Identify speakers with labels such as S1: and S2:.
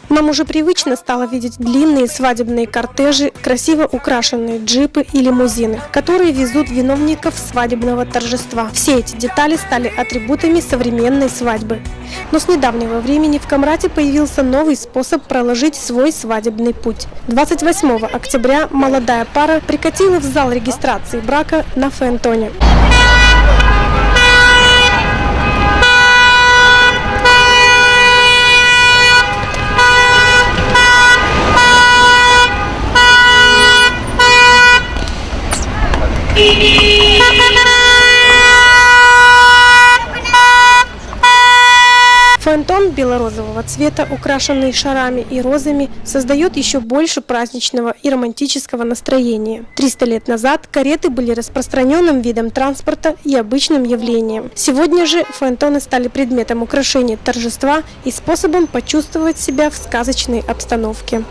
S1: Нам уже привычно стало видеть длинные свадебные кортежи, красиво украшенные джипы и лимузины, которые везут виновников свадебного торжества. Все эти детали стали атрибутами современной свадьбы. Но с недавнего времени в Камрате появился новый способ проложить свой свадебный путь. 28 октября молодая пара прикатила в зал регистрации брака на фаэтоне. Фаэтон бело-розового цвета, украшенный шарами и розами, создает еще больше праздничного и романтического настроения. 300 лет назад кареты были распространенным видом транспорта и обычным явлением. Сегодня же фаэтоны стали предметом украшения торжества и способом почувствовать себя в сказочной обстановке.